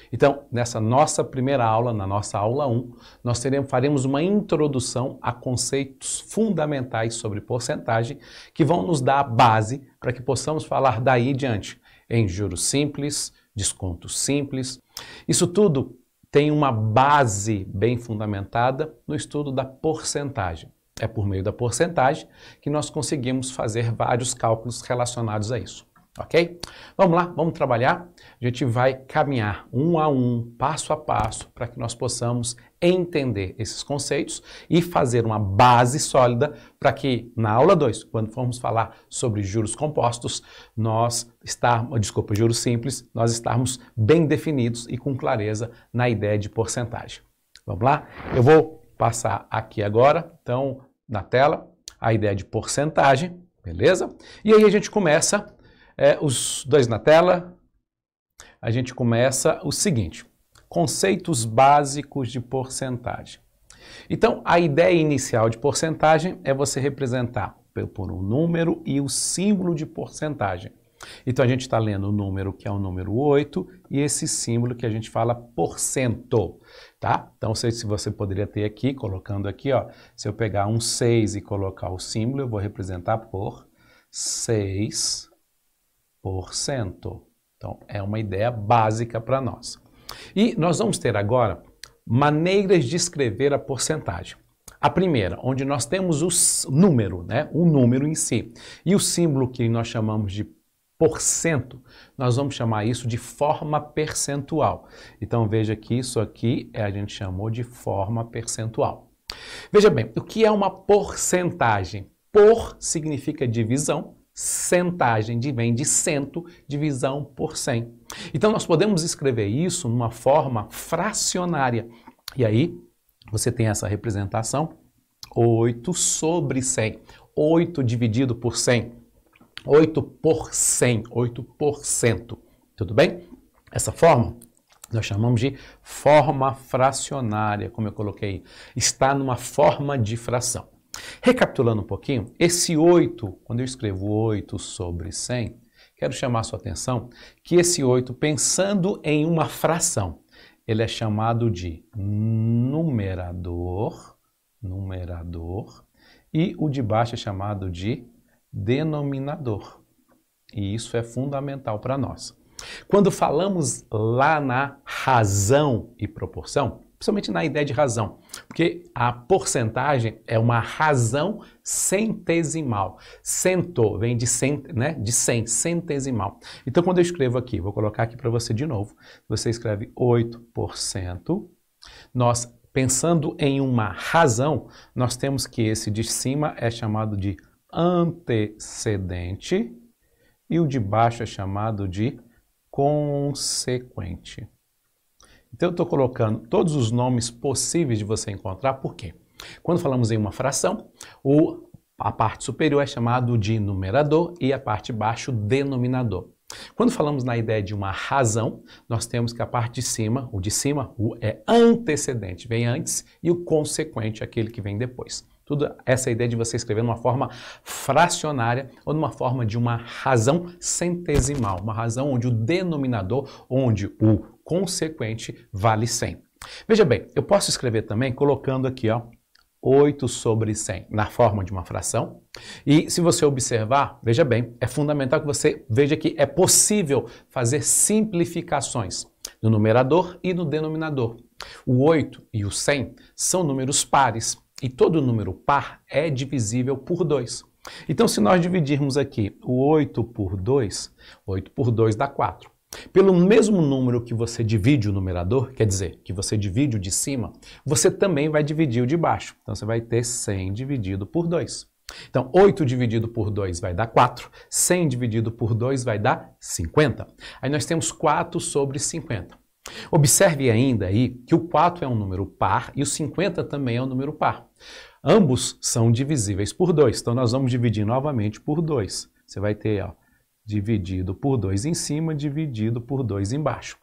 Então, nessa nossa primeira aula, na nossa aula 1, nós faremos uma introdução a conceitos fundamentais sobre porcentagem que vão nos dar a base para que possamos falar daí em diante em juros simples, descontos simples. Isso tudo tem uma base bem fundamentada no estudo da porcentagem. É por meio da porcentagem que nós conseguimos fazer vários cálculos relacionados a isso. Ok? Vamos lá, vamos trabalhar. A gente vai caminhar um a um, passo a passo, para que nós possamos entender esses conceitos e fazer uma base sólida para que na aula 2, quando formos falar sobre juros compostos, juros simples, nós estarmos bem definidos e com clareza na ideia de porcentagem. Vamos lá? Eu vou passar aqui agora, então, na tela, a ideia de porcentagem, beleza? E aí a gente começa... os dois na tela, a gente começa o seguinte, conceitos básicos de porcentagem. Então, a ideia inicial de porcentagem é você representar por um número e o símbolo de porcentagem. Então, a gente está lendo o número que é o número 8 e esse símbolo que a gente fala porcento, tá? Então, se você poderia ter aqui, colocando aqui, ó, se eu pegar um 6 e colocar o símbolo, eu vou representar por 6%. Então, é uma ideia básica para nós. E nós vamos ter agora maneiras de escrever a porcentagem. A primeira, onde nós temos o número, né? O número em si. E o símbolo que nós chamamos de porcento, nós vamos chamar isso de forma percentual. Então, veja que isso aqui a gente chamou de forma percentual. Veja bem, o que é uma porcentagem? Por significa divisão. Centagem vem de cento, divisão por 100. Então, nós podemos escrever isso numa forma fracionária. E aí, você tem essa representação, 8 sobre 100. 8 dividido por 100. 8 por 100, 8%. Tudo bem? Essa forma, nós chamamos de forma fracionária, como eu coloquei. Está numa forma de fração. Recapitulando um pouquinho, esse 8, quando eu escrevo 8 sobre 100, quero chamar a sua atenção que esse 8, pensando em uma fração, ele é chamado de numerador, e o de baixo é chamado de denominador. E isso é fundamental para nós. Quando falamos lá na razão e proporção, principalmente na ideia de razão, porque a porcentagem é uma razão centesimal. Cento vem de 100, né? De 100, centesimal. Então, quando eu escrevo aqui, vou colocar aqui para você de novo, você escreve 8%, nós, pensando em uma razão, nós temos que esse de cima é chamado de antecedente e o de baixo é chamado de consequente. Então, eu estou colocando todos os nomes possíveis de você encontrar, por quê? Quando falamos em uma fração, a parte superior é chamado de numerador e a parte de baixo, denominador. Quando falamos na ideia de uma razão, nós temos que a parte de cima, o é antecedente, vem antes, e o consequente, aquele que vem depois. Tudo essa ideia de você escrever numa forma fracionária ou numa forma de uma razão centesimal, uma razão onde o denominador, onde o consequente vale 100. Veja bem, eu posso escrever também colocando aqui, ó, 8 sobre 100 na forma de uma fração. E se você observar, veja bem, é fundamental que você veja que é possível fazer simplificações no numerador e no denominador. O 8 e o 100 são números pares. E todo número par é divisível por 2. Então, se nós dividirmos aqui o 8 por 2, 8 por 2 dá 4. Pelo mesmo número que você divide o numerador, quer dizer, que você divide o de cima, você também vai dividir o de baixo. Então, você vai ter 100 dividido por 2. Então, 8 dividido por 2 vai dar 4, 100 dividido por 2 vai dar 50. Aí nós temos 4 sobre 50. Observe ainda aí que o 4 é um número par e o 50 também é um número par. Ambos são divisíveis por 2, então nós vamos dividir novamente por 2. Você vai ter, ó, dividido por 2 em cima, dividido por 2 embaixo.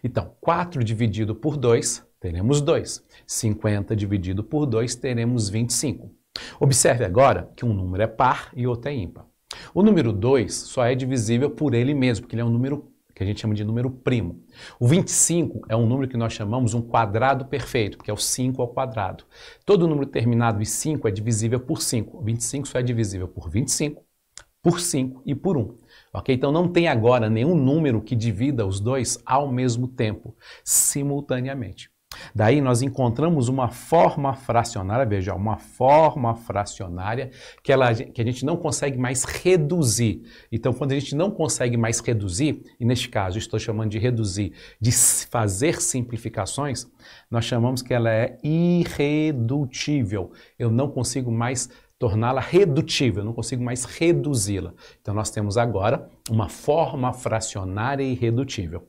Então, 4 dividido por 2, teremos 2. 50 dividido por 2, teremos 25. Observe agora que um número é par e outro é ímpar. O número 2 só é divisível por ele mesmo, porque ele é um número que a gente chama de número primo. O 25 é um número que nós chamamos um quadrado perfeito, porque é o 5 ao quadrado. Todo número terminado em 5 é divisível por 5. O 25 só é divisível por 25, por 5 e por 1. Ok? Então não tem agora nenhum número que divida os dois ao mesmo tempo, simultaneamente. Daí nós encontramos uma forma fracionária, veja, uma forma fracionária que a gente não consegue mais reduzir. Então, quando a gente não consegue mais reduzir, e neste caso estou chamando de reduzir, de fazer simplificações, nós chamamos que ela é irredutível. Eu não consigo mais torná-la redutível, eu não consigo mais reduzi-la. Então nós temos agora uma forma fracionária irredutível.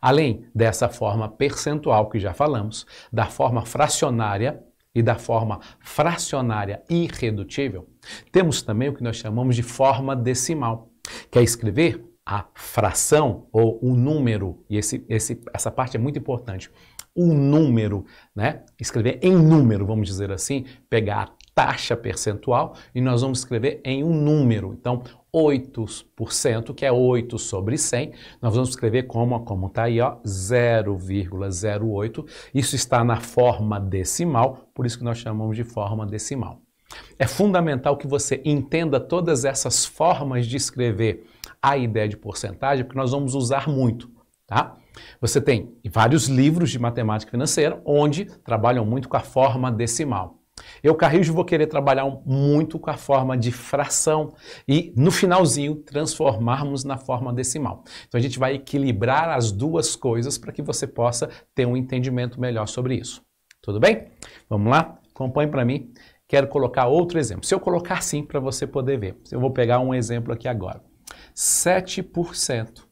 Além dessa forma percentual que já falamos, da forma fracionária e da forma fracionária irredutível, temos também o que nós chamamos de forma decimal, que é escrever a fração ou o número, e essa parte é muito importante, o número, né? Escrever em número, vamos dizer assim, pegar a taxa percentual e nós vamos escrever em um número. Então, 8%, que é 8 sobre 100, nós vamos escrever como está aí, ó, 0,08. Isso está na forma decimal, por isso que nós chamamos de forma decimal. É fundamental que você entenda todas essas formas de escrever a ideia de porcentagem, porque nós vamos usar muito, tá? Você tem vários livros de matemática financeira onde trabalham muito com a forma decimal. Eu, Carrijo, vou querer trabalhar muito com a forma de fração e, no finalzinho, transformarmos na forma decimal. Então, a gente vai equilibrar as duas coisas para que você possa ter um entendimento melhor sobre isso. Tudo bem? Vamos lá? Acompanhe para mim. Quero colocar outro exemplo. Se eu colocar assim para você poder ver. Eu vou pegar um exemplo aqui agora. 7%.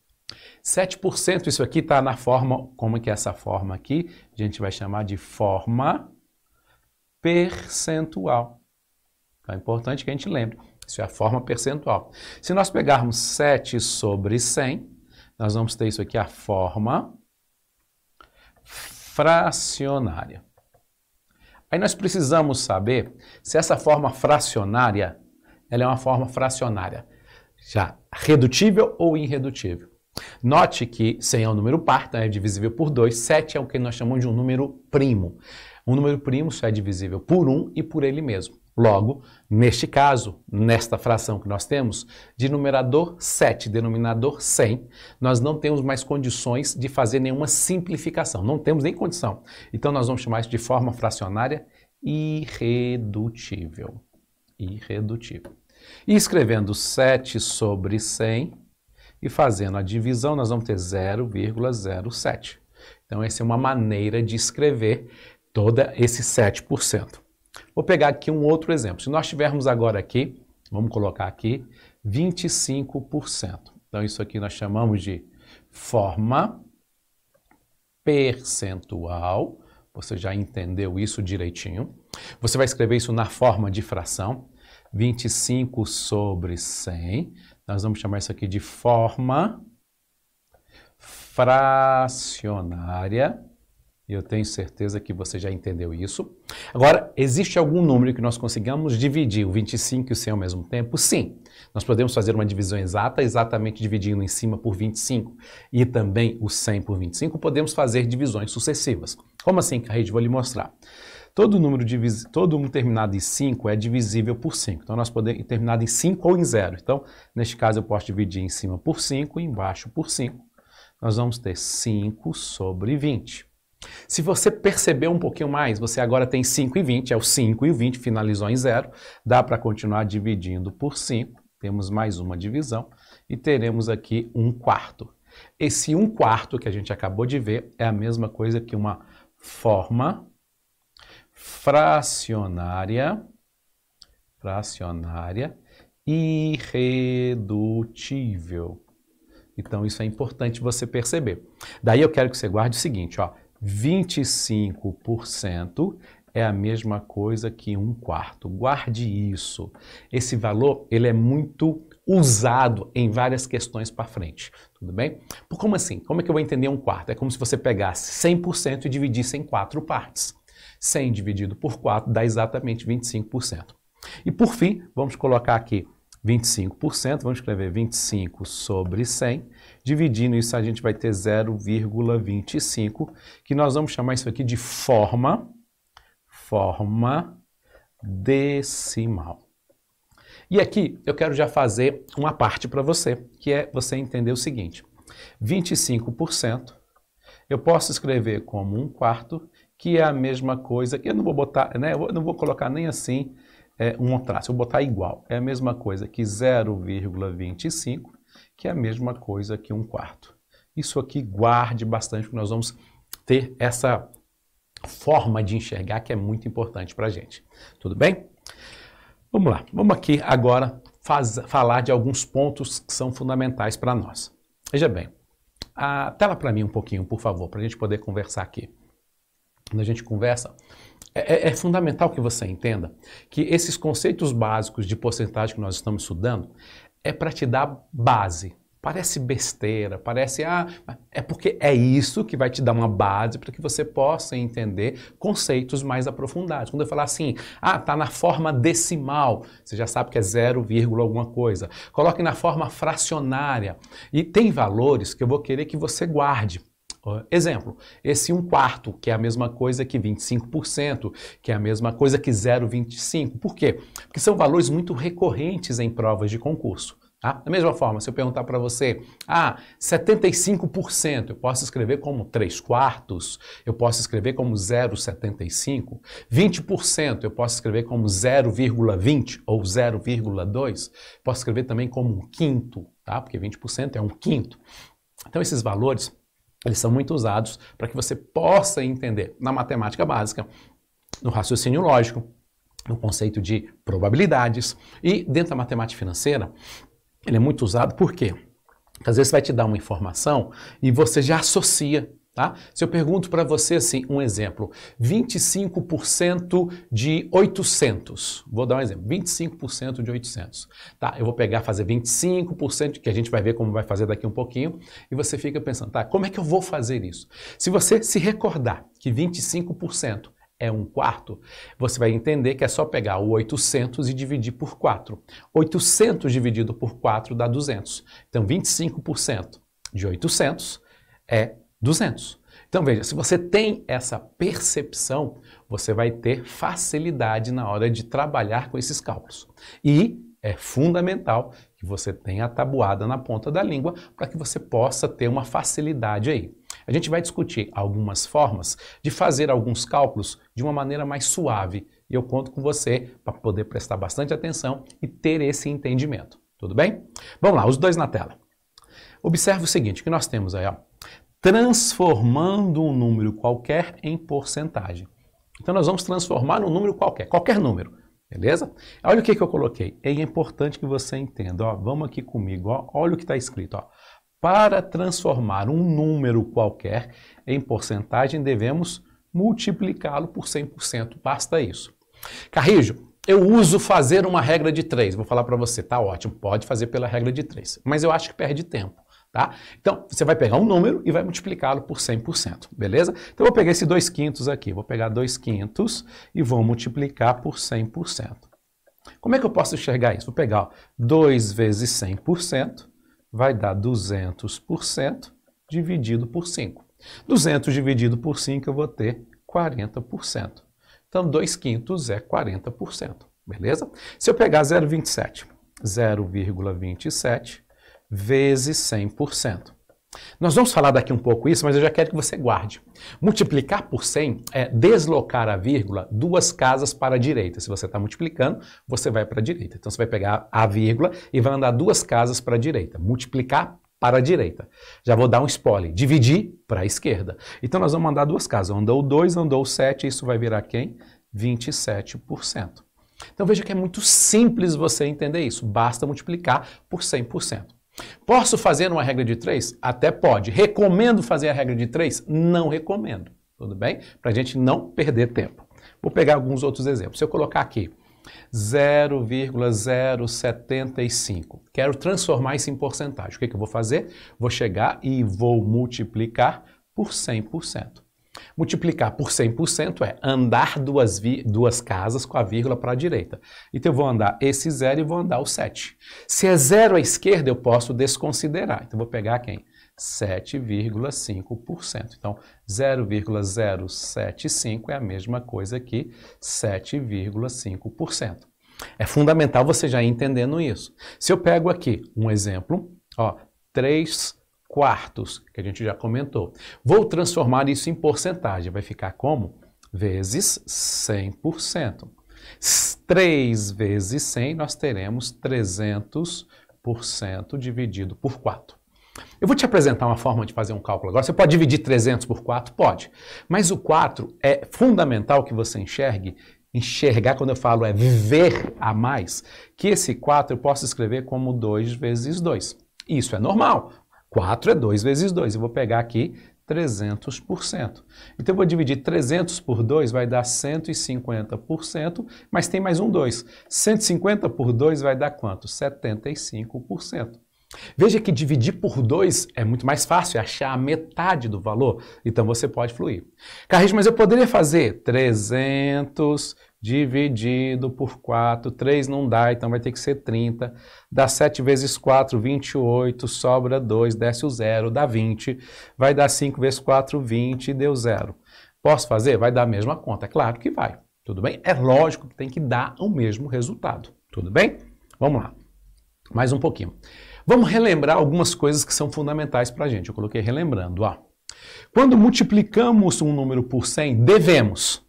7%, isso aqui está na forma, como é que é essa forma aqui? A gente vai chamar de forma percentual. Então é importante que a gente lembre, isso é a forma percentual. Se nós pegarmos 7 sobre 100, nós vamos ter isso aqui, a forma fracionária. Aí nós precisamos saber se essa forma fracionária, ela é uma forma fracionária já redutível ou irredutível. Note que 100 é um número par, então é divisível por 2, 7 é o que nós chamamos de um número primo. Um número primo só é divisível por 1 e por ele mesmo. Logo, neste caso, nesta fração que nós temos, de numerador 7, denominador 100, nós não temos mais condições de fazer nenhuma simplificação. Não temos nem condição. Então, nós vamos chamar isso de forma fracionária irredutível. Irredutível. E escrevendo 7 sobre 100 e fazendo a divisão, nós vamos ter 0,07. Então, essa é uma maneira de escrever todo esse 7%. Vou pegar aqui um outro exemplo. Se nós tivermos agora aqui, vamos colocar aqui, 25%. Então, isso aqui nós chamamos de forma percentual. Você já entendeu isso direitinho. Você vai escrever isso na forma de fração. 25 sobre 100. Nós vamos chamar isso aqui de forma fracionária. Eu tenho certeza que você já entendeu isso. Agora, existe algum número que nós consigamos dividir o 25 e o 100 ao mesmo tempo? Sim. Nós podemos fazer uma divisão exata, exatamente dividindo em cima por 25 e também o 100 por 25. Podemos fazer divisões sucessivas. Como assim, Carrijo? Vou lhe mostrar. Todo número terminado em 5 é divisível por 5. Então, nós podemos terminar em 5 ou em 0. Então, neste caso, eu posso dividir em cima por 5 e embaixo por 5. Nós vamos ter 5 sobre 20. Se você perceber um pouquinho mais, você agora tem 5 e 20, é o 5 e o 20, finalizou em 0. Dá para continuar dividindo por 5. Temos mais uma divisão e teremos aqui 1/4. Esse 1/4 que a gente acabou de ver é a mesma coisa que uma forma fracionária irredutível. Então, isso é importante você perceber. Daí eu quero que você guarde o seguinte, ó, 25% é a mesma coisa que 1/4. Guarde isso. Esse valor, ele é muito usado em várias questões para frente, tudo bem? Como assim? Como é que eu vou entender 1/4? É como se você pegasse 100% e dividisse em 4 partes. 100 dividido por 4 dá exatamente 25%. E por fim, vamos colocar aqui 25%, vamos escrever 25 sobre 100, dividindo isso a gente vai ter 0,25, que nós vamos chamar isso aqui de forma decimal. E aqui eu quero já fazer uma parte para você, que é você entender o seguinte, 25% eu posso escrever como 1/4, que é a mesma coisa, que eu não vou botar, né, eu não vou colocar nem assim, um traço, eu vou botar igual. É a mesma coisa que 0,25, que é a mesma coisa que 1/4. Isso aqui guarde bastante, porque nós vamos ter essa forma de enxergar que é muito importante para a gente. Tudo bem? Vamos lá. Vamos aqui agora falar de alguns pontos que são fundamentais para nós. Veja bem, tela para mim um pouquinho, por favor, para a gente poder conversar aqui. Quando a gente conversa, é fundamental que você entenda que esses conceitos básicos de porcentagem que nós estamos estudando é para te dar base. Parece besteira, parece, é porque é isso que vai te dar uma base para que você possa entender conceitos mais aprofundados. Quando eu falar assim, tá na forma decimal, você já sabe que é 0, alguma coisa. Coloque na forma fracionária. E tem valores que eu vou querer que você guarde. Exemplo, esse 1/4, que é a mesma coisa que 25%, que é a mesma coisa que 0,25. Por quê? Porque são valores muito recorrentes em provas de concurso. Tá? Da mesma forma, se eu perguntar para você, 75%, eu posso escrever como 3/4, eu posso escrever como 0,75, 20%, eu posso escrever como 0,20 ou 0,2, posso escrever também como 1/5, tá? Porque 20% é 1/5. Então esses valores, eles são muito usados para que você possa entender na matemática básica, no raciocínio lógico, no conceito de probabilidades e dentro da matemática financeira, ele é muito usado por quê? Porque às vezes vai te dar uma informação e você já associa, tá? Se eu pergunto para você assim, um exemplo, 25% de 800, vou dar um exemplo, 25% de 800, tá? Eu vou fazer 25%, que a gente vai ver como vai fazer daqui um pouquinho, e você fica pensando, tá, como é que eu vou fazer isso? Se você se recordar que 25% é 1/4, você vai entender que é só pegar o 800 e dividir por 4. 800 dividido por 4 dá 200. Então, 25% de 800 é 200. Então, veja, se você tem essa percepção, você vai ter facilidade na hora de trabalhar com esses cálculos. E é fundamental que você tenha a tabuada na ponta da língua para que você possa ter uma facilidade aí. A gente vai discutir algumas formas de fazer alguns cálculos de uma maneira mais suave e eu conto com você para poder prestar bastante atenção e ter esse entendimento. Tudo bem? Vamos lá, os dois na tela. Observe o seguinte, que nós temos aí, transformando um número qualquer em porcentagem. Então nós vamos transformar um número qualquer número. Beleza? Olha o que eu coloquei. É importante que você entenda. Vamos aqui comigo. Olha o que está escrito. Para transformar um número qualquer em porcentagem, devemos multiplicá-lo por 100%. Basta isso. Carrijo, eu uso fazer uma regra de 3. Vou falar para você. Tá ótimo, pode fazer pela regra de 3. Mas eu acho que perde tempo. Tá? Então, você vai pegar um número e vai multiplicá-lo por 100%, beleza? Então, eu vou pegar esse 2/5 aqui, vou pegar 2/5 e vou multiplicar por 100%. Como é que eu posso enxergar isso? Vou pegar 2 vezes 100%, vai dar 200% dividido por 5. 200 dividido por 5 eu vou ter 40%. Então, 2/5 é 40%, beleza? Se eu pegar 0,27 vezes 100%. Nós vamos falar daqui um pouco isso, mas eu já quero que você guarde. Multiplicar por 100 é deslocar a vírgula 2 casas para a direita. Se você está multiplicando, você vai para a direita. Então você vai pegar a vírgula e vai andar 2 casas para a direita. Multiplicar para a direita. Já vou dar um spoiler. Dividir para a esquerda. Então nós vamos andar 2 casas. Andou 2, andou 7, isso vai virar quem? 27%. Então veja que é muito simples você entender isso. Basta multiplicar por 100%. Posso fazer uma regra de 3? Até pode. Recomendo fazer a regra de 3? Não recomendo. Tudo bem? Para a gente não perder tempo. Vou pegar alguns outros exemplos. Se eu colocar aqui 0,075, quero transformar isso em porcentagem. O que eu vou fazer? Vou chegar e vou multiplicar por 100%. Multiplicar por 100% é andar duas casas com a vírgula para a direita. Então eu vou andar esse 0 e vou andar o 7. Se é 0 à esquerda, eu posso desconsiderar. Então eu vou pegar quem? 7,5%. Então 0,075 é a mesma coisa que 7,5%. É fundamental você já ir entendendo isso. Se eu pego aqui um exemplo, ó, 3 quartos, que a gente já comentou. Vou transformar isso em porcentagem. Vai ficar como? Vezes 100%. 3 vezes 100, nós teremos 300% dividido por 4. Eu vou te apresentar uma forma de fazer um cálculo agora. Você pode dividir 300 por 4? Pode. Mas o 4 é fundamental que você enxergar, quando eu falo é viver a mais, que esse 4 eu posso escrever como 2 vezes 2. Isso é normal. 4 é 2 vezes 2. Eu vou pegar aqui 300%. Então eu vou dividir 300 por 2, vai dar 150%, mas tem mais um 2. 150 por 2 vai dar quanto? 75%. Veja que dividir por 2 é muito mais fácil, é achar a metade do valor. Então você pode fluir. Carlinhos, mas eu poderia fazer 300 dividido por 4, 3 não dá, então vai ter que ser 30. Dá 7 vezes 4, 28, sobra 2, desce o 0, dá 20. Vai dar 5 vezes 4, 20, deu 0. Posso fazer? Vai dar a mesma conta? É claro que vai. Tudo bem? É lógico que tem que dar o mesmo resultado. Tudo bem? Vamos lá. Mais um pouquinho. Vamos relembrar algumas coisas que são fundamentais para a gente. Eu coloquei relembrando. Ó. Quando multiplicamos um número por 100, devemos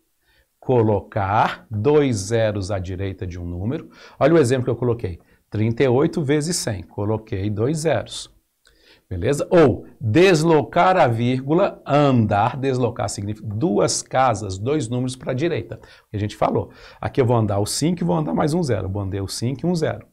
colocar 2 zeros à direita de um número. Olha o exemplo que eu coloquei. 38 vezes 100. Coloquei 2 zeros. Beleza? Ou deslocar a vírgula, andar. Deslocar significa 2 casas, 2 números para a direita. Que a gente falou. Aqui eu vou andar o 5 e vou andar mais um 0. Eu andei o 5 e um 0.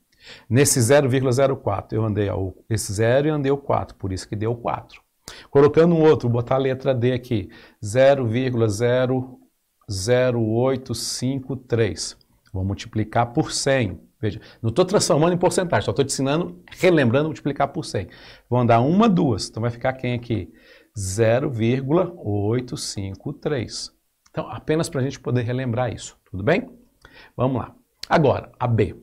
Nesse 0,04 eu andei esse 0 e andei o 4, por isso que deu 4. Colocando um outro, vou botar a letra D aqui, 0,00853. Vou multiplicar por 100. Veja, não estou transformando em porcentagem, só estou te ensinando, relembrando, multiplicar por 100. Vou andar uma, duas, então vai ficar quem aqui? 0,853. Então, apenas para a gente poder relembrar isso, tudo bem? Vamos lá. Agora, a B.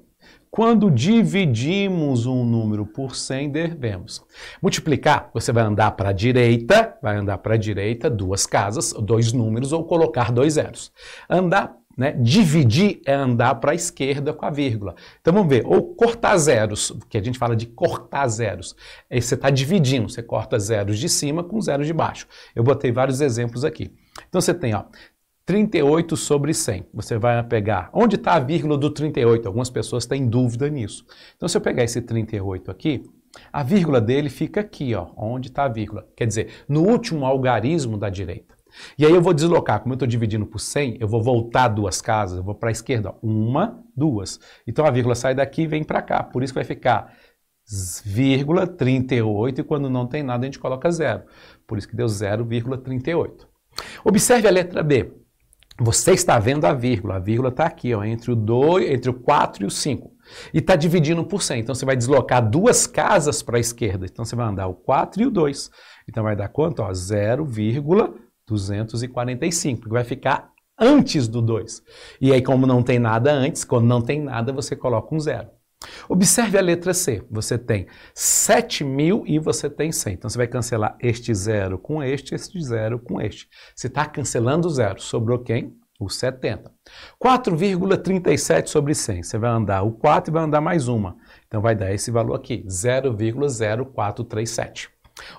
Quando dividimos um número por 100, devemos multiplicar. Você vai andar para a direita, 2 casas, 2 números, ou colocar 2 zeros. Andar, né? Dividir é andar para a esquerda com a vírgula. Então vamos ver, ou cortar zeros, que a gente fala de cortar zeros. Aí você está dividindo, você corta zeros de cima com zeros de baixo. Eu botei vários exemplos aqui. Então você tem, ó, 38 sobre 100. Você vai pegar... Onde está a vírgula do 38? Algumas pessoas têm dúvida nisso. Então, se eu pegar esse 38 aqui, a vírgula dele fica aqui, ó. Onde está a vírgula? Quer dizer, no último algarismo da direita. E aí eu vou deslocar. Como eu estou dividindo por 100, eu vou voltar 2 casas. Eu vou para a esquerda. 1, 2. Então, a vírgula sai daqui e vem para cá. Por isso que vai ficar vírgula 38 e quando não tem nada a gente coloca 0. Por isso que deu 0,38. Observe a letra B. Você está vendo a vírgula está aqui, ó, entre o 4 e o 5. E está dividindo por 100. Então, você vai deslocar 2 casas para a esquerda. Então, você vai andar o 4 e o 2. Então, vai dar quanto? 0,245, que vai ficar antes do 2. E aí, como não tem nada antes, quando não tem nada, você coloca um 0. Observe a letra C. Você tem 7.000 e você tem 100. Então, você vai cancelar este 0 com este 0 com este. Você está cancelando o 0. Sobrou quem? O 70. 4,37 sobre 100. Você vai andar o 4 e vai andar mais uma. Então, vai dar esse valor aqui, 0,0437.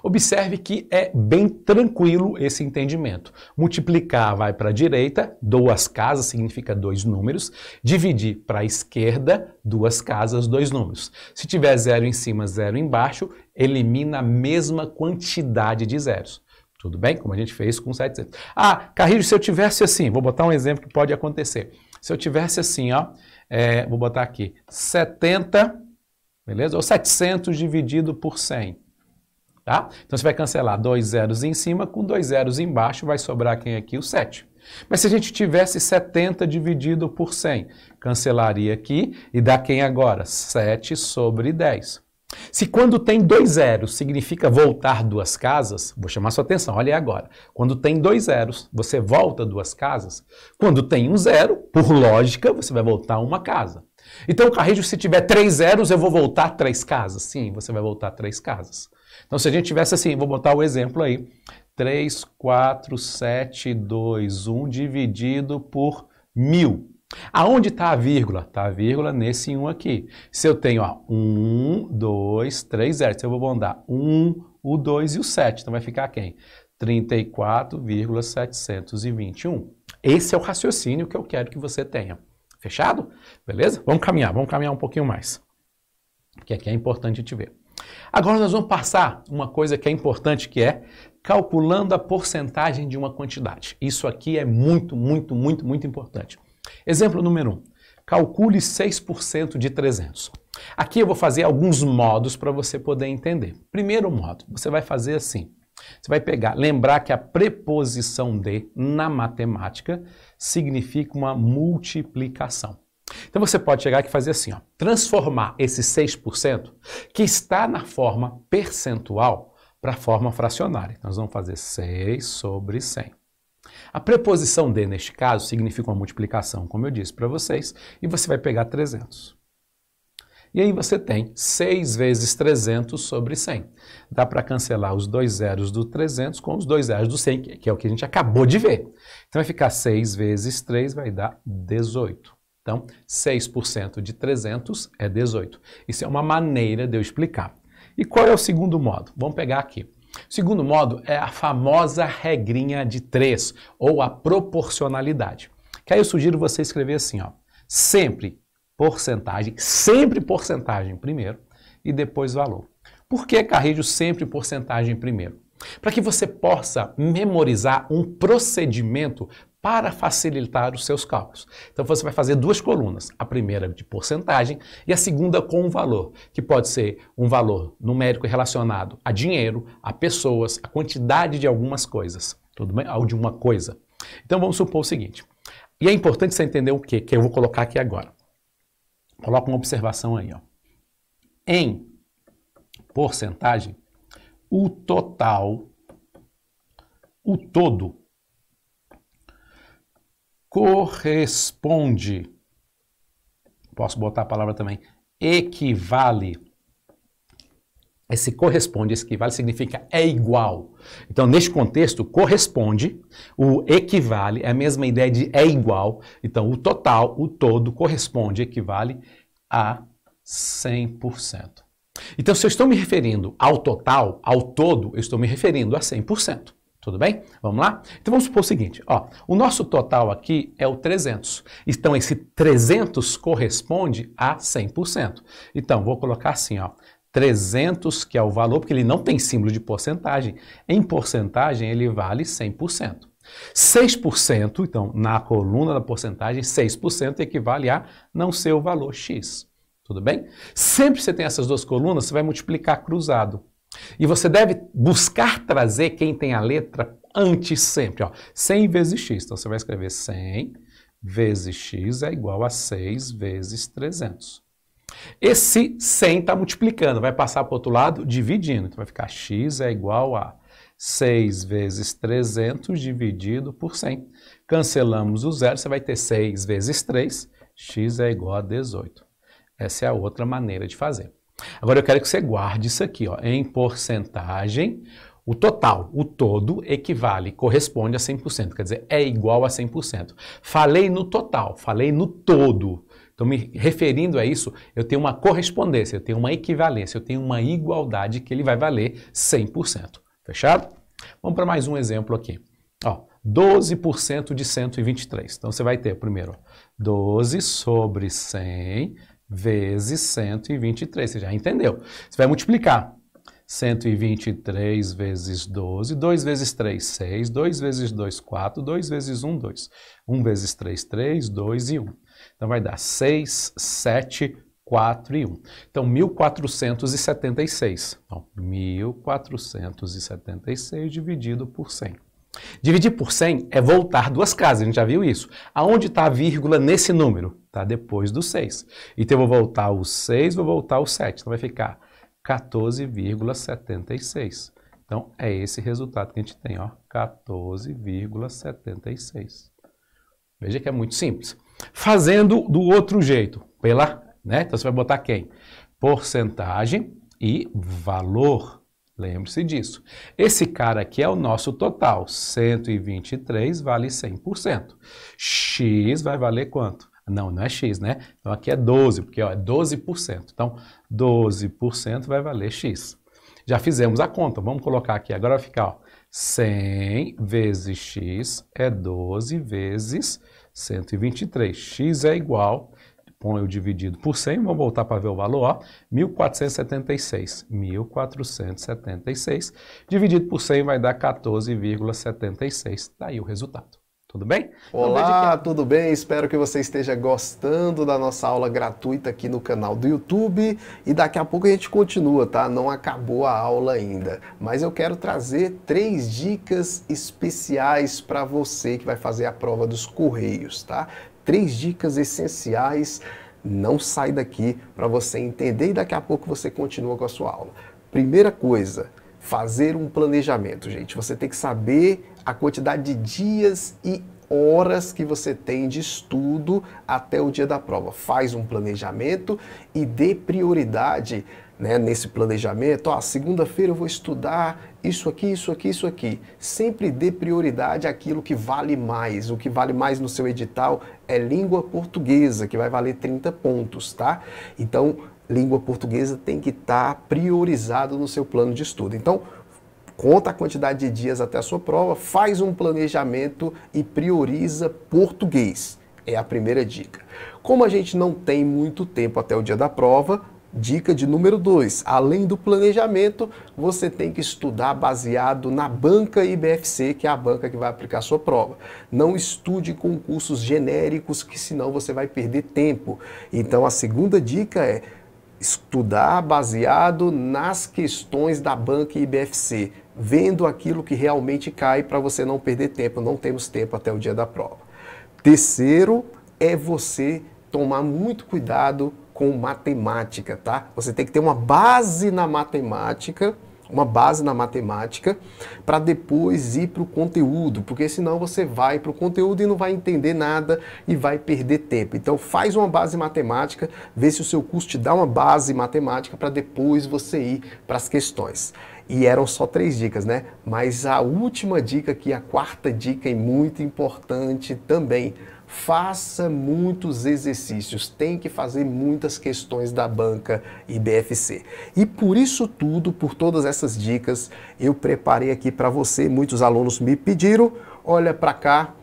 Observe que é bem tranquilo esse entendimento. Multiplicar vai para a direita, 2 casas significa 2 números. Dividir para a esquerda, 2 casas, 2 números. Se tiver 0 em cima, 0 embaixo, elimina a mesma quantidade de zeros. Tudo bem? Como a gente fez com 700. Ah, Carrilho, se eu tivesse assim, vou botar um exemplo que pode acontecer. Se eu tivesse assim, ó, vou botar aqui, 70, beleza? Ou 700 dividido por 100. Tá? Então você vai cancelar 2 zeros em cima com 2 zeros embaixo, vai sobrar quem aqui? O 7. Mas se a gente tivesse 70 dividido por 100, cancelaria aqui e dá quem agora? 7 sobre 10. Se quando tem 2 zeros significa voltar 2 casas, vou chamar sua atenção, olha aí agora. Quando tem 2 zeros, você volta 2 casas. Quando tem 1 zero, por lógica, você vai voltar 1 casa. Então, Carrijo, se tiver 3 zeros, eu vou voltar 3 casas? Sim, você vai voltar 3 casas. Então, se a gente tivesse assim, vou botar o exemplo aí. 3, 4, 7, 2, 1 dividido por 1000. Aonde está a vírgula? Está a vírgula nesse 1 aqui. Se eu tenho 1, 2, 3 zeros, eu vou mandar 1, o 2 e o 7. Então vai ficar quem? 34,721. Esse é o raciocínio que eu quero que você tenha. Fechado? Beleza? Vamos caminhar um pouquinho mais. Porque aqui é importante te ver. Agora nós vamos passar uma coisa que é importante, que é calculando a porcentagem de uma quantidade. Isso aqui é muito importante. Exemplo número 1. Calcule 6% de 300. Aqui eu vou fazer alguns modos para você poder entender. Primeiro modo, você vai fazer assim. Você vai lembrar que a preposição de, na matemática, significa uma multiplicação. Então você pode chegar aqui e fazer assim, ó, transformar esse 6%, que está na forma percentual, para a forma fracionária. Então nós vamos fazer 6 sobre 100. A preposição de, neste caso, significa uma multiplicação, como eu disse para vocês, e você vai pegar 300. E aí você tem 6 vezes 300 sobre 100. Dá para cancelar os 2 zeros do 300 com os 2 zeros do 100, que é o que a gente acabou de ver. Então vai ficar 6 vezes 3 vai dar 18. Então, 6% de 300 é 18. Isso é uma maneira de eu explicar. E qual é o segundo modo? Vamos pegar aqui. O segundo modo é a famosa regrinha de 3, ou a proporcionalidade. Que aí eu sugiro você escrever assim, ó, sempre porcentagem primeiro e depois valor. Por que, Carrijo, sempre porcentagem primeiro? Para que você possa memorizar um procedimento para facilitar os seus cálculos. Então você vai fazer 2 colunas, a primeira de porcentagem e a segunda com um valor, que pode ser um valor numérico relacionado a dinheiro, a pessoas, a quantidade de algumas coisas, tudo bem? Ou de uma coisa. Então vamos supor o seguinte, e é importante você entender o que eu vou colocar aqui agora. Coloca uma observação aí, ó. Em porcentagem, o total, o todo, corresponde, posso botar a palavra também, equivale. Esse corresponde, esse equivale significa é igual. Então, neste contexto, corresponde, o equivale, é a mesma ideia de é igual. Então, o total, o todo, corresponde, equivale a 100%. Então, se eu estou me referindo ao total, ao todo, eu estou me referindo a 100%. Tudo bem? Vamos lá? Então vamos supor o seguinte, ó, o nosso total aqui é o 300. Então esse 300 corresponde a 100%. Então vou colocar assim, ó, 300, que é o valor, porque ele não tem símbolo de porcentagem. Em porcentagem ele vale 100%. 6%, então na coluna da porcentagem, 6% equivale a não ser o valor X. Tudo bem? Sempre que você tem essas 2 colunas, você vai multiplicar cruzado. E você deve buscar trazer quem tem a letra antes sempre. Ó, 100 vezes x. Então você vai escrever 100 vezes x é igual a 6 vezes 300. Esse 100 está multiplicando, vai passar para o outro lado dividindo. Então vai ficar x é igual a 6 vezes 300 dividido por 100. Cancelamos o zero, você vai ter 6 vezes 3, x é igual a 18. Essa é a outra maneira de fazer. Agora eu quero que você guarde isso aqui, ó. Em porcentagem, o total, o todo, equivale, corresponde a 100%, quer dizer, é igual a 100%. Falei no total, falei no todo. Então, me referindo a isso, eu tenho uma correspondência, eu tenho uma equivalência, eu tenho uma igualdade que ele vai valer 100%. Fechado? Vamos para mais um exemplo aqui. Ó, 12% de 123. Então, você vai ter primeiro, ó, 12 sobre 100 vezes 123, você já entendeu. Você vai multiplicar 123 vezes 12, 2 vezes 3, 6, 2 vezes 2, 4, 2 vezes 1, 2. 1 vezes 3, 3, 2 e 1. Então vai dar 6, 7, 4 e 1. Então 1476. Então 1476 dividido por 100. Dividir por 100 é voltar 2 casas, a gente já viu isso. Aonde está a vírgula nesse número? Está depois do 6. Então eu vou voltar o 6, vou voltar o 7. Então vai ficar 14,76. Então, é esse resultado que a gente tem, ó, 14,76. Veja que é muito simples. Fazendo do outro jeito, né? Então, você vai botar quem? Porcentagem e valor. Lembre-se disso. Esse cara aqui é o nosso total. 123 vale 100%. X vai valer quanto? Não, não é X, né? Então aqui é 12, porque ó, é 12%. Então, 12% vai valer X. Já fizemos a conta. Vamos colocar aqui. Agora vai ficar, ó, 100 vezes X é 12 vezes 123. X é igual... Põe o dividido por 100, vamos voltar para ver o valor, ó, 1.476. 1.476 dividido por 100 vai dar 14,76. Daí o resultado. Tudo bem? Olá, tudo bem? Espero que você esteja gostando da nossa aula gratuita aqui no canal do YouTube. E daqui a pouco a gente continua, tá? Não acabou a aula ainda. Mas eu quero trazer 3 dicas especiais para você que vai fazer a prova dos Correios, tá? 3 dicas essenciais, não sai daqui para você entender e daqui a pouco você continua com a sua aula. Primeira coisa, fazer um planejamento, gente. Você tem que saber a quantidade de dias e horas que você tem de estudo até o dia da prova. Faz um planejamento e dê prioridade, né, nesse planejamento. Ó, segunda-feira eu vou estudar isso aqui, isso aqui, isso aqui. Sempre dê prioridade àquilo que vale mais. O que vale mais no seu edital é língua portuguesa, que vai valer 30 pontos, tá? Então, língua portuguesa tem que estar priorizado no seu plano de estudo. Então, conta a quantidade de dias até a sua prova, faz um planejamento e prioriza português. É a primeira dica. Como a gente não tem muito tempo até o dia da prova, dica de número 2, além do planejamento, você tem que estudar baseado na banca IBFC, que é a banca que vai aplicar a sua prova. Não estude com cursos genéricos, que senão você vai perder tempo. Então a segunda dica é estudar baseado nas questões da banca IBFC, vendo aquilo que realmente cai para você não perder tempo. Não temos tempo até o dia da prova. Terceiro é você tomar muito cuidado com matemática, tá? Você tem que ter uma base na matemática, para depois ir para o conteúdo, porque senão você vai para o conteúdo e não vai entender nada e vai perder tempo. Então faz uma base matemática, vê se o seu curso te dá uma base matemática para depois você ir para as questões. E eram só 3 dicas, né? Mas a última dica aqui, a 4ª dica e muito importante também, faça muitos exercícios, tem que fazer muitas questões da banca IBFC. E por isso tudo, por todas essas dicas, eu preparei aqui para você, muitos alunos me pediram, olha para cá,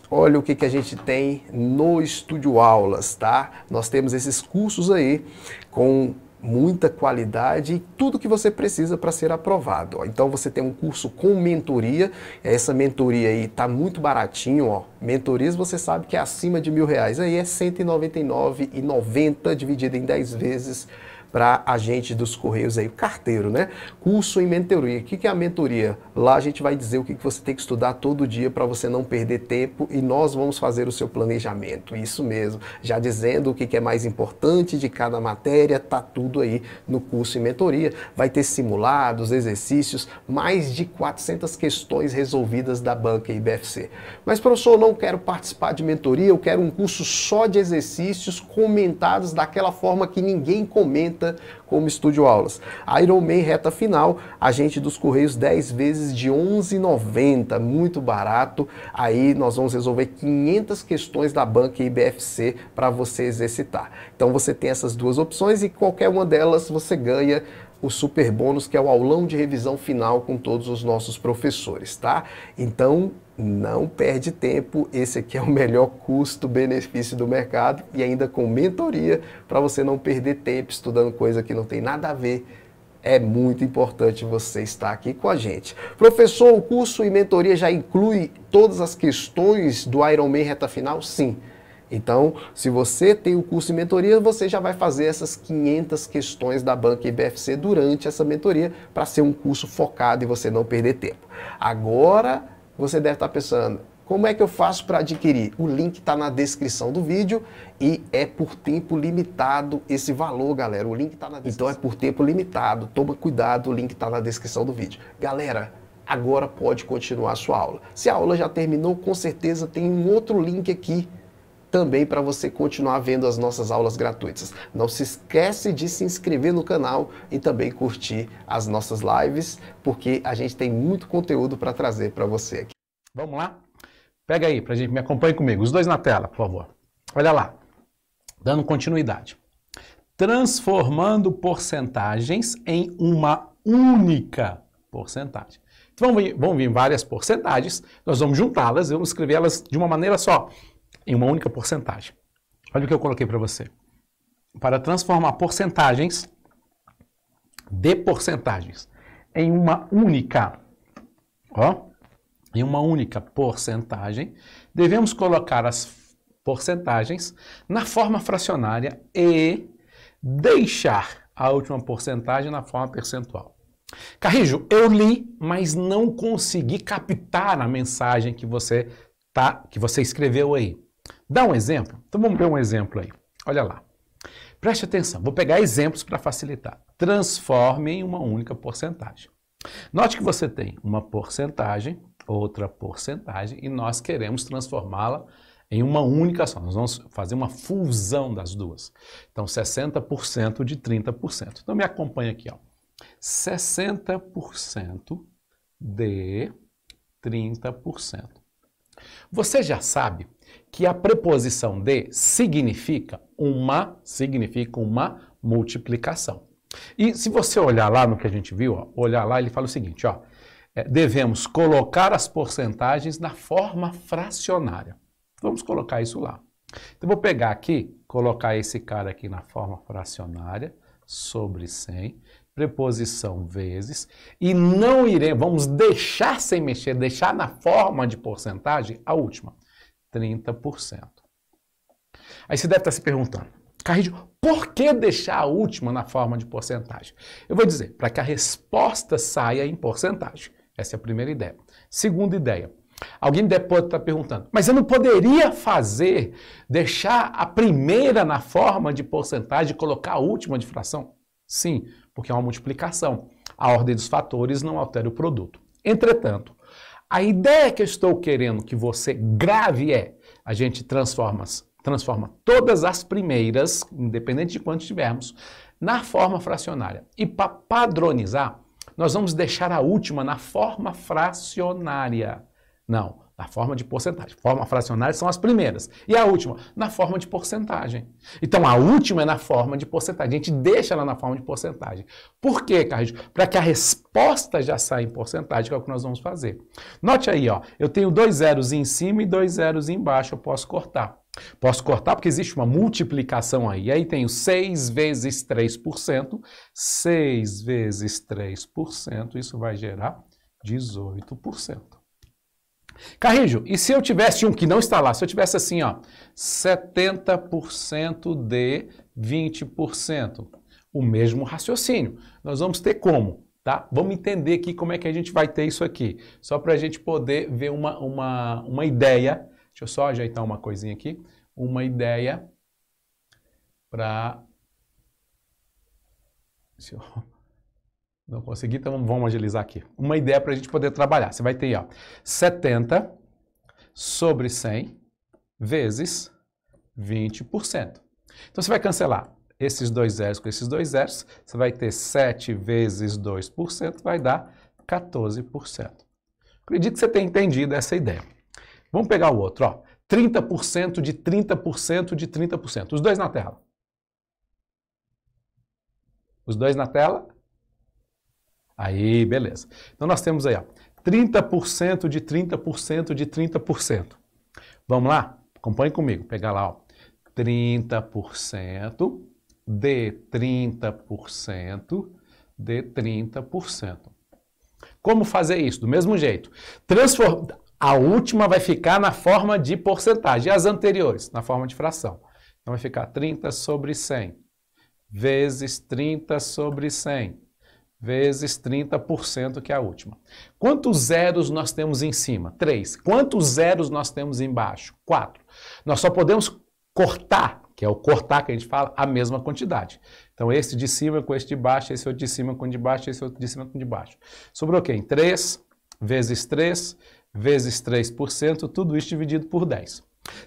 olha o que a gente tem no Estúdio Aulas, tá? Nós temos esses cursos aí com muita qualidade e tudo que você precisa para ser aprovado. Ó. Então você tem um curso com mentoria, essa mentoria aí tá muito baratinho, ó. Mentorias você sabe que é acima de R$1.000, aí é R$ 199,90 dividido em 10 vezes para agente dos Correios aí, o carteiro, né? Curso em mentoria. O que é a mentoria? Lá a gente vai dizer o que você tem que estudar todo dia para você não perder tempo e nós vamos fazer o seu planejamento. Isso mesmo. Já dizendo o que é mais importante de cada matéria, tá tudo aí no curso em mentoria. Vai ter simulados, exercícios, mais de 400 questões resolvidas da banca IBFC. Mas, professor, eu não quero participar de mentoria, eu quero um curso só de exercícios comentados daquela forma que ninguém comenta como Estúdio Aulas. Ironman reta final, agente dos Correios 10 vezes de R$ 11,90, muito barato. Aí nós vamos resolver 500 questões da banca IBFC para você exercitar. Então você tem essas 2 opções e qualquer uma delas você ganha o super bônus, que é o aulão de revisão final com todos os nossos professores, tá? Então, não perde tempo, esse aqui é o melhor custo-benefício do mercado e ainda com mentoria para você não perder tempo estudando coisa que não tem nada a ver. É muito importante você estar aqui com a gente. Professor, o curso e mentoria já inclui todas as questões do Ironman reta final? Sim. Então, se você tem o curso em mentoria, você já vai fazer essas 500 questões da banca IBFC durante essa mentoria para ser um curso focado e você não perder tempo. Agora, você deve estar pensando, Como é que eu faço para adquirir? O link está na descrição do vídeo e é por tempo limitado esse valor, galera. O link está na descrição. Então é por tempo limitado. Toma cuidado, o link está na descrição do vídeo. Galera, agora pode continuar a sua aula. Se a aula já terminou, com certeza tem um outro link aqui também para você continuar vendo as nossas aulas gratuitas. Não se esquece de se inscrever no canal e também curtir as nossas lives, porque a gente tem muito conteúdo para trazer para você aqui. Vamos lá? Pega aí, pra gente, me acompanhe comigo. Os dois na tela, por favor. Olha lá. Dando continuidade. Transformando porcentagens em uma única porcentagem. Então vão vir várias porcentagens, nós vamos juntá-las e vamos escrevê-las de uma maneira só, em uma única porcentagem. Olha o que eu coloquei para você. Para transformar porcentagens de porcentagens em uma única, em uma única porcentagem, devemos colocar as porcentagens na forma fracionária e deixar a última porcentagem na forma percentual. Carrijo, eu li, mas não consegui captar a mensagem que você escreveu aí. Dá um exemplo? Então vamos ver um exemplo aí. Olha lá. Preste atenção, vou pegar exemplos para facilitar. Transforme em uma única porcentagem. Note que você tem uma porcentagem, outra porcentagem, e nós queremos transformá-la em uma única só. Nós vamos fazer uma fusão das duas. Então, 60% de 30%. Então, me acompanha aqui, ó. 60% de 30%. Você já sabe que a preposição de significa uma multiplicação. E se você olhar lá no que a gente viu, ó, olhar lá, ele fala o seguinte, ó, devemos colocar as porcentagens na forma fracionária. Vamos colocar isso lá. Então, vou pegar aqui, colocar esse cara aqui na forma fracionária, sobre 100, preposição vezes, e não iremos, vamos deixar sem mexer, deixar na forma de porcentagem a última, 30%. Aí você deve estar se perguntando, Carrijo, por que deixar a última na forma de porcentagem? Eu vou dizer, para que a resposta saia em porcentagem. Essa é a primeira ideia. Segunda ideia, alguém pode estar perguntando, mas eu não poderia deixar a primeira na forma de porcentagem e colocar a última de fração? Sim, porque é uma multiplicação. A ordem dos fatores não altera o produto. Entretanto, a ideia que eu estou querendo que você grave é, a gente transforma todas as primeiras, independente de quanto tivermos, na forma fracionária. E para padronizar, nós vamos deixar a última na forma fracionária. Não, na forma de porcentagem. Forma fracionária são as primeiras. E a última, na forma de porcentagem. Então, a última é na forma de porcentagem. A gente deixa ela na forma de porcentagem. Por quê, Carrijo? Para que a resposta já saia em porcentagem, que é o que nós vamos fazer. Note aí, ó, eu tenho 2 zeros em cima e 2 zeros embaixo. Eu posso cortar. Posso cortar porque existe uma multiplicação aí. E aí tenho 6 vezes 3%. 6 vezes 3%, isso vai gerar 18%. Carrijo, e se eu tivesse um que não está lá, se eu tivesse assim, ó, 70% de 20%, o mesmo raciocínio. Nós vamos ter como, tá? Vamos entender aqui como é que a gente vai ter isso aqui, só para a gente poder ver uma ideia. Deixa eu só ajeitar uma coisinha aqui, uma ideia para... Não consegui, então vamos agilizar aqui. Uma ideia para a gente poder trabalhar. Você vai ter, ó, 70 sobre 100 vezes 20%. Então, você vai cancelar esses 2 zeros com esses 2 zeros. Você vai ter 7 vezes 2%, vai dar 14%. Acredito que você tenha entendido essa ideia. Vamos pegar o outro, ó. 30% de 30% de 30%. Os dois na tela. Os dois na tela. Aí, beleza. Então, nós temos aí, ó, 30% de 30% de 30%. Vamos lá? Acompanhe comigo. Pegar lá, ó, 30% de 30% de 30%. Como fazer isso? Do mesmo jeito. A última vai ficar na forma de porcentagem, e as anteriores na forma de fração. Então, vai ficar 30 sobre 100 vezes 30 sobre 100. vezes 30%, que é a última. Quantos zeros nós temos em cima? 3. Quantos zeros nós temos embaixo? 4. Nós só podemos cortar, que é o cortar que a gente fala, a mesma quantidade. Então, esse de cima com esse de baixo, esse outro de cima com o de baixo, esse outro de cima com o de baixo. Sobrou quem? 3 vezes 3 vezes 3%, tudo isso dividido por 10.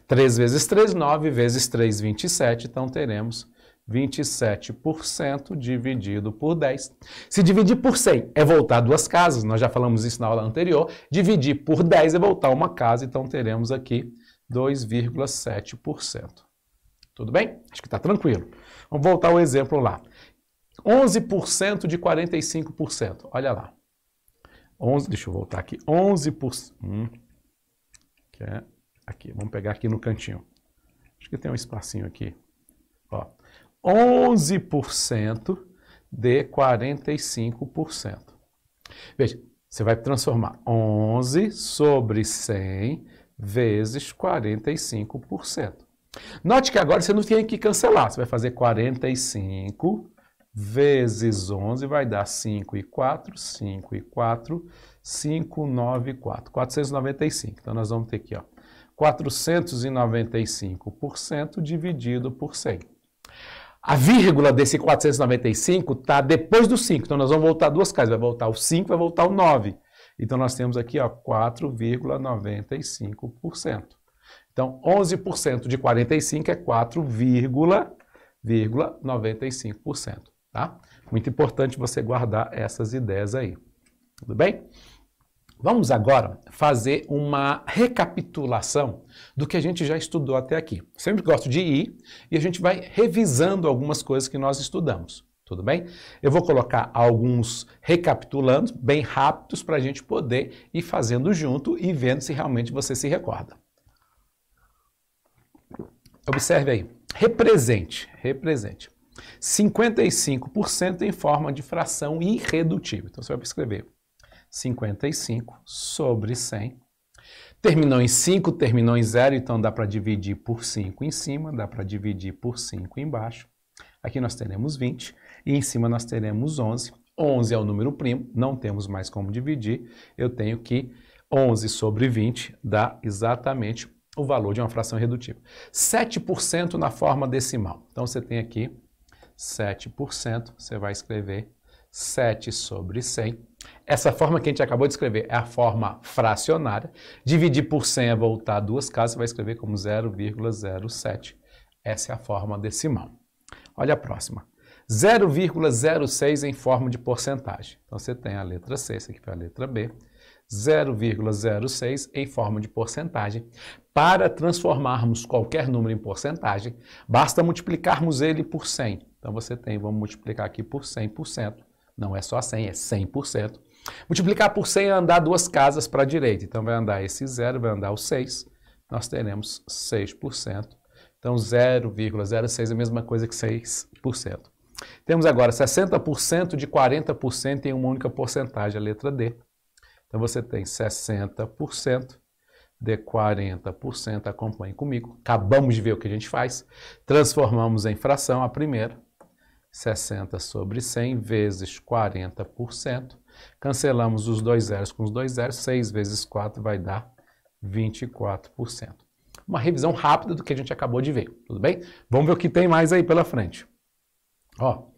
3 vezes 3, 9, vezes 3, 27, então teremos 27% dividido por 10. Se dividir por 100 é voltar duas casas, nós já falamos isso na aula anterior, dividir por 10 é voltar uma casa, então teremos aqui 2,7%. Tudo bem? Acho que está tranquilo. Vamos voltar ao exemplo lá. 11% de 45%, olha lá. 11, deixa eu voltar aqui, 11%, que é aqui, vamos pegar aqui no cantinho. Acho que tem um espacinho aqui, ó. 11% de 45%. Veja, você vai transformar 11 sobre 100 vezes 45%. Note que agora você não tem que cancelar, você vai fazer 45 vezes 11 vai dar 5 e 4, 5 e 4, 5, 9 e 4, 495. Então nós vamos ter aqui, ó, 495% dividido por 100. A vírgula desse 495 está depois do 5, então nós vamos voltar duas casas, vai voltar o 5, vai voltar o 9. Então nós temos aqui, ó, 4,95%. Então 11% de 45 é 4,95%. Tá? Muito importante você guardar essas ideias aí. Tudo bem? Vamos agora fazer uma recapitulação do que a gente já estudou até aqui. Sempre gosto de ir e a gente vai revisando algumas coisas que nós estudamos. Tudo bem? Eu vou colocar alguns recapitulandos bem rápidos para a gente poder ir fazendo junto e vendo se realmente você se recorda. Observe aí. Represente. 55% em forma de fração irredutível. Então, você vai escrever 55 sobre 100. Terminou em 5, terminou em 0, então dá para dividir por 5 em cima, dá para dividir por 5 embaixo. Aqui nós teremos 20 e em cima nós teremos 11. 11 é o número primo, não temos mais como dividir. Eu tenho que 11 sobre 20 dá exatamente o valor de uma fração irredutível. 7% na forma decimal. Então, você tem aqui 7%, você vai escrever 7 sobre 100. Essa forma que a gente acabou de escrever é a forma fracionária. Dividir por 100 é voltar duas casas, você vai escrever como 0,07. Essa é a forma decimal. Olha a próxima. 0,06 em forma de porcentagem. Então, você tem a letra C, essa aqui foi a letra B. 0,06 em forma de porcentagem. Para transformarmos qualquer número em porcentagem, basta multiplicarmos ele por 100. Então, você tem, vamos multiplicar aqui por 100%. Não é só 100, é 100%. Multiplicar por 100 é andar duas casas para a direita. Então, vai andar esse 0, vai andar o 6. Nós teremos 6%. Então, 0,06 é a mesma coisa que 6%. Temos agora 60% de 40% em uma única porcentagem, a letra D. Então, você tem 60% de 40%, acompanhe comigo. Acabamos de ver o que a gente faz. Transformamos em fração a primeira. 60 sobre 100 vezes 40%. Cancelamos os dois zeros com os dois zeros. 6 vezes 4 vai dar 24%. Uma revisão rápida do que a gente acabou de ver, tudo bem? Vamos ver o que tem mais aí pela frente. Ó,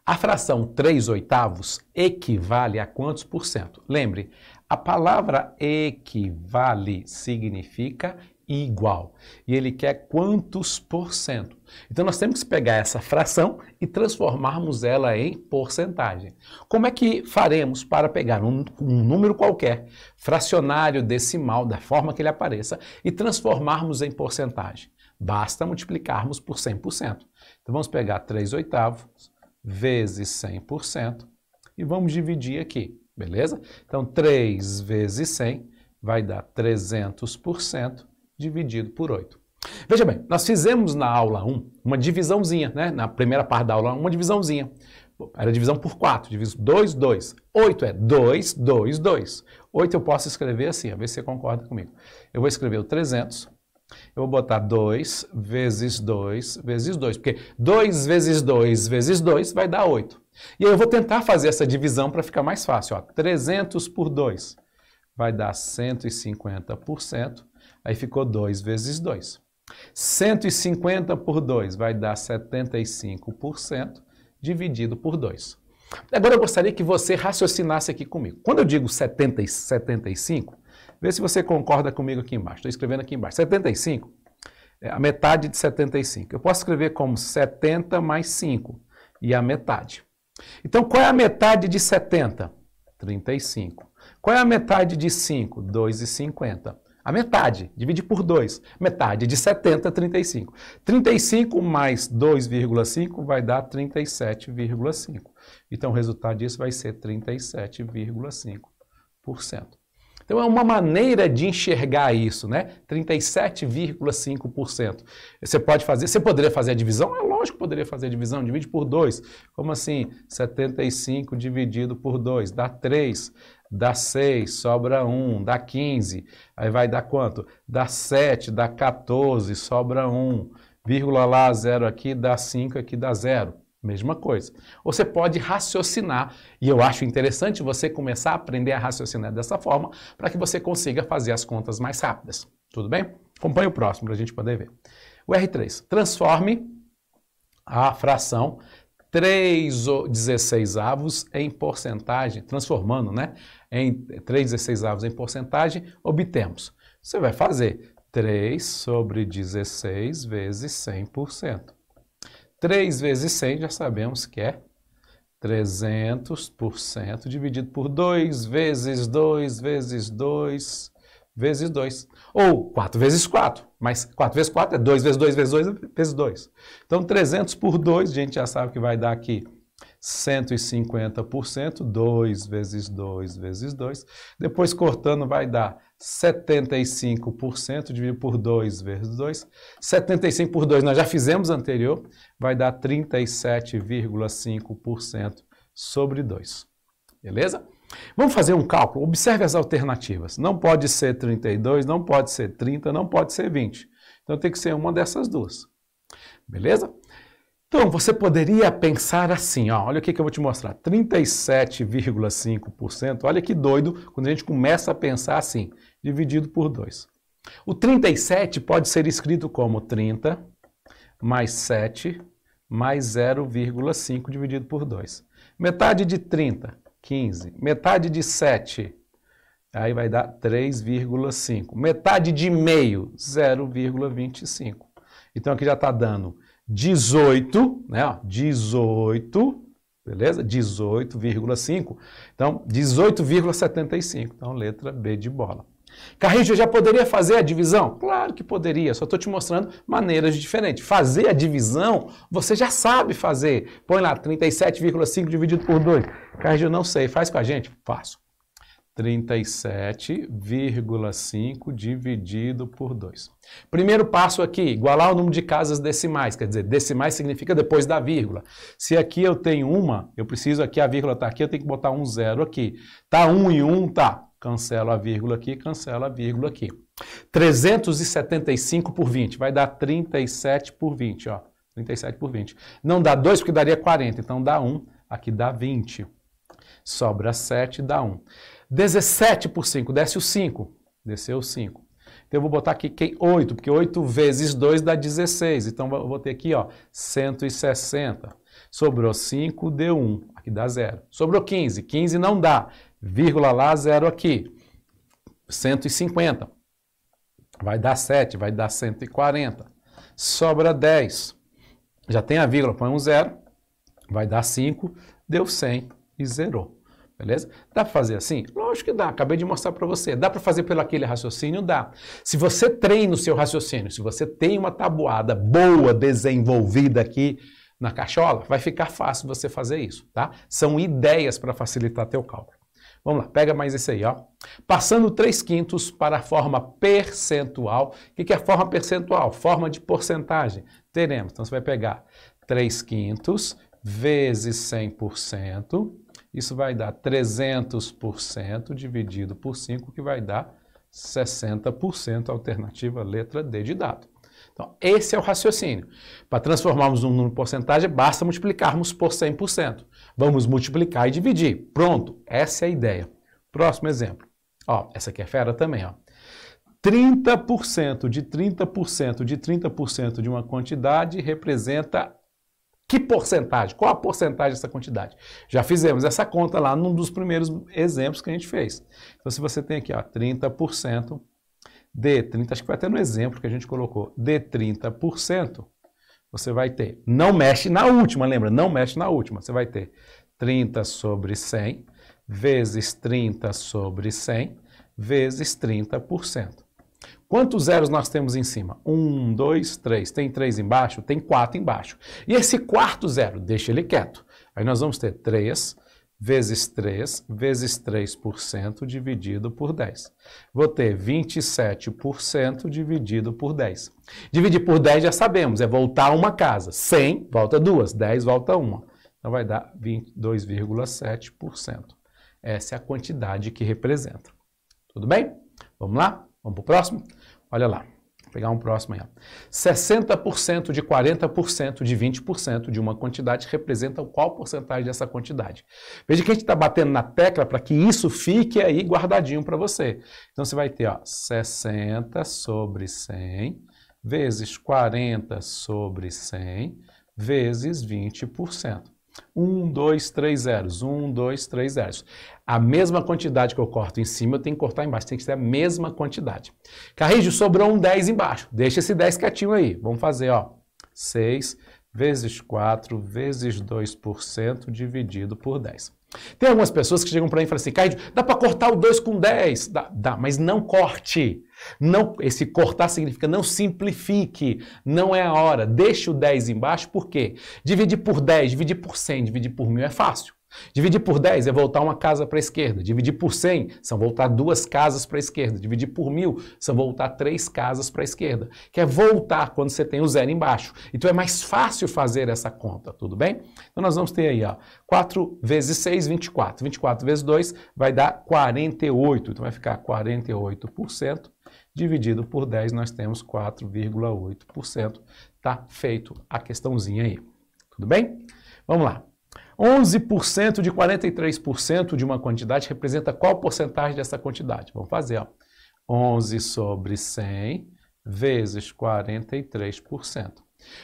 a fração 3/8 equivale a quantos por cento? Lembre, a palavra equivale significa igual. E ele quer quantos por cento? Então, nós temos que pegar essa fração e transformarmos ela em porcentagem. Como é que faremos para pegar um número qualquer, fracionário, decimal, da forma que ele apareça, e transformarmos em porcentagem? Basta multiplicarmos por 100%. Então, vamos pegar 3/8 vezes 100% e vamos dividir aqui, beleza? Então, 3 vezes 100 vai dar 300% dividido por 8. Veja bem, nós fizemos na aula 1 uma divisãozinha, né? Na primeira parte da aula 1, uma divisãozinha. Era divisão por 4, diviso 2, 2. 8 é 2, 2, 2. 8 eu posso escrever assim, a ver se você concorda comigo. Eu vou escrever o 300 Eu vou botar 2 vezes 2 vezes 2, porque 2 vezes 2 vezes 2 vai dar 8. E aí eu vou tentar fazer essa divisão para ficar mais fácil. Ó. 300 por 2 vai dar 150%, aí ficou 2 vezes 2. 150 por 2 vai dar 75%, dividido por 2. Agora eu gostaria que você raciocinasse aqui comigo. Quando eu digo 75, vê se você concorda comigo aqui embaixo. Estou escrevendo aqui embaixo. 75 é a metade de 75. Eu posso escrever como 70 mais 5 e a metade. Então, qual é a metade de 70? 35. Qual é a metade de 5? 2,50. A metade, divide por 2. Metade de 70, 35. 35 mais 2,5 vai dar 37,5. Então, o resultado disso vai ser 37,5%. Então, é uma maneira de enxergar isso, né? 37,5%. Você pode fazer, você poderia fazer a divisão? É lógico que poderia fazer a divisão, divide por 2. Como assim? 75 dividido por 2, dá 3, dá 6, sobra 1, dá 15. Aí vai dar quanto? Dá 7, dá 14, sobra 1. Vírgula lá, 0 aqui, dá 5, aqui dá 0. Mesma coisa. Você pode raciocinar, e eu acho interessante você começar a aprender a raciocinar dessa forma, para que você consiga fazer as contas mais rápidas. Tudo bem? Acompanhe o próximo para a gente poder ver. O R3. Transforme a fração 3/16 em porcentagem, transformando, né? Em 3/16 em porcentagem, obtemos. Você vai fazer 3/16 vezes 100%. 3 vezes 100 já sabemos que é 300% dividido por 2 vezes 2 vezes 2 vezes 2. Ou 4 vezes 4. Mas 4 vezes 4 é 2 vezes 2 vezes 2 vezes 2. Então 300 por 2, a gente já sabe que vai dar aqui 150%, 2 vezes 2 vezes 2. Depois cortando vai dar 75% dividido por 2 vezes 2. 75 por 2 nós já fizemos anterior, vai dar 37,5% sobre 2. Beleza? Vamos fazer um cálculo. Observe as alternativas. Não pode ser 32, não pode ser 30, não pode ser 20. Então tem que ser uma dessas duas. Beleza? Então, você poderia pensar assim, ó, olha o que eu vou te mostrar, 37,5%, olha que doido quando a gente começa a pensar assim, dividido por 2. O 37 pode ser escrito como 30 mais 7 mais 0,5 dividido por 2. Metade de 30, 15. Metade de 7, aí vai dar 3,5. Metade de meio, 0,25. Então, aqui já está dando 18, né? Ó, 18, beleza? 18,5. Então, 18,75. Então, letra B de bola. Carrinho, eu já poderia fazer a divisão? Claro que poderia, só estou te mostrando maneiras diferentes. Fazer a divisão, você já sabe fazer. Põe lá, 37,5 dividido por 2. Carrinho, eu não sei, faz com a gente? Faço. 37,5 dividido por 2. Primeiro passo aqui, igualar o número de casas decimais, quer dizer, decimais significa depois da vírgula. Se aqui eu tenho uma, eu preciso aqui, a vírgula está aqui, eu tenho que botar um zero aqui. Tá 1 e 1, tá. Cancelo a vírgula aqui, cancelo a vírgula aqui. 375 por 20, vai dar 37 por 20, ó. 37 por 20. Não dá 2 porque daria 40, então dá 1, aqui dá 20. Sobra 7, dá 1. 17 por 5, desce o 5. Desceu o 5. Então eu vou botar aqui 8, porque 8 vezes 2 dá 16. Então eu vou ter aqui, ó, 160. Sobrou 5, deu 1. Aqui dá 0. Sobrou 15. 15 não dá. Vírgula lá, 0 aqui. 150. Vai dar 7, vai dar 140. Sobra 10. Já tem a vírgula, põe um 0. Vai dar 5, deu 100 e zerou. Beleza? Dá para fazer assim? Lógico que dá, acabei de mostrar para você. Dá para fazer pelo aquele raciocínio? Dá. Se você treina o seu raciocínio, se você tem uma tabuada boa desenvolvida aqui na cachola, vai ficar fácil você fazer isso, tá? São ideias para facilitar teu cálculo. Vamos lá, pega mais esse aí, ó. Passando 3/5 para a forma percentual. O que é a forma percentual? Forma de porcentagem. Teremos, então você vai pegar 3/5 vezes 100%. Isso vai dar 300% dividido por 5, que vai dar 60%, alternativa letra D de dado. Então, esse é o raciocínio. Para transformarmos um número em porcentagem, basta multiplicarmos por 100%. Vamos multiplicar e dividir. Pronto, essa é a ideia. Próximo exemplo. Ó, essa aqui é fera também, ó. 30% de 30% de 30% de uma quantidade representa que porcentagem? Qual a porcentagem dessa quantidade? Já fizemos essa conta lá num dos primeiros exemplos que a gente fez. Então, se você tem aqui, ó, 30% de 30%, acho que vai até no exemplo que a gente colocou, de 30%, você vai ter, não mexe na última, lembra? Não mexe na última. Você vai ter 30 sobre 100 vezes 30 sobre 100 vezes 30%. Quantos zeros nós temos em cima? 1, 2, 3. Tem 3 embaixo? Tem 4 embaixo. E esse quarto zero, deixa ele quieto. Aí nós vamos ter 3 vezes 3 vezes 3% dividido por 10. Vou ter 27% dividido por 10. Dividir por 10 já sabemos, é voltar uma casa. 100 volta 2, 10 volta 1. Então vai dar 22,7%. Essa é a quantidade que representa. Tudo bem? Vamos lá? Vamos para o próximo? Olha lá, vou pegar um próximo aí. 60% de 40% de 20% de uma quantidade representa qual porcentagem dessa quantidade? Veja que a gente está batendo na tecla para que isso fique aí guardadinho para você. Então você vai ter, ó, 60 sobre 100 vezes 40 sobre 100 vezes 20%. 1, 2, 3 zeros. 1, 2, 3 zeros. A mesma quantidade que eu corto em cima, eu tenho que cortar embaixo. Tem que ser a mesma quantidade. Carrijo, sobrou um 10 embaixo. Deixa esse 10 quietinho aí. Vamos fazer, ó. 6 vezes 4 vezes 2% dividido por 10. Tem algumas pessoas que chegam para mim e falam assim, Carrijo, dá para cortar o 2 com 10? Dá, mas não corte. Não, esse cortar significa não simplifique, não é a hora. Deixe o 10 embaixo, por quê? Dividir por 10, dividir por 100, dividir por 1000 é fácil. Dividir por 10 é voltar uma casa para a esquerda. Dividir por 100 são voltar 2 casas para a esquerda. Dividir por 1000 são voltar 3 casas para a esquerda. Que é voltar quando você tem o zero embaixo. Então é mais fácil fazer essa conta, tudo bem? Então nós vamos ter aí, ó, 4 vezes 6, 24. 24 vezes 2 vai dar 48. Então vai ficar 48%. Dividido por 10 nós temos 4,8%. Tá feito a questãozinha aí. Tudo bem? Vamos lá. 11% de 43% de uma quantidade representa qual porcentagem dessa quantidade? Vamos fazer, ó. 11 sobre 100 vezes 43%.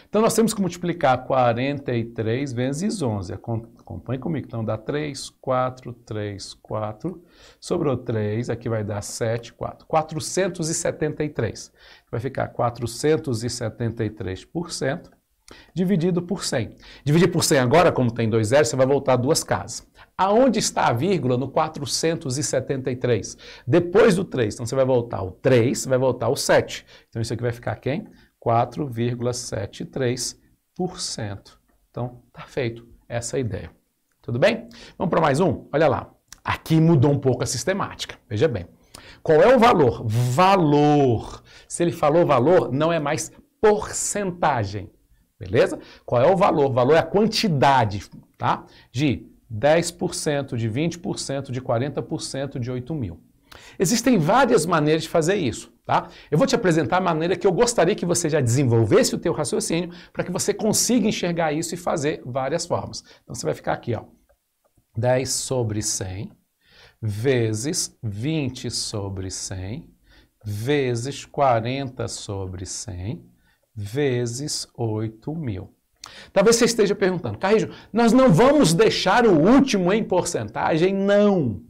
Então, nós temos que multiplicar 43 vezes 11. Acompanhe comigo. Então, dá 3, 4, 3, 4. Sobrou 3, aqui vai dar 7, 4. 473. Vai ficar 473%. Dividido por 100. Dividir por 100 agora, como tem 2 zeros, você vai voltar 2 casas. Aonde está a vírgula no 473? Depois do 3. Então, você vai voltar o 3, vai voltar o 7. Então, isso aqui vai ficar quem? 4,73%. Então, tá feito essa ideia. Tudo bem? Vamos para mais um? Olha lá. Aqui mudou um pouco a sistemática. Veja bem. Qual é o valor? Valor. Se ele falou valor, não é mais porcentagem. Beleza? Qual é o valor? O valor é a quantidade, tá? De 10%, de 20%, de 40%, de 8.000. Existem várias maneiras de fazer isso, tá? Eu vou te apresentar a maneira que eu gostaria que você já desenvolvesse o teu raciocínio para que você consiga enxergar isso e fazer várias formas. Então, você vai ficar aqui, ó. 10 sobre 100 vezes 20 sobre 100 vezes 40 sobre 100 vezes 8.000. Talvez você esteja perguntando, Carrijo, nós não vamos deixar o último em porcentagem? Não.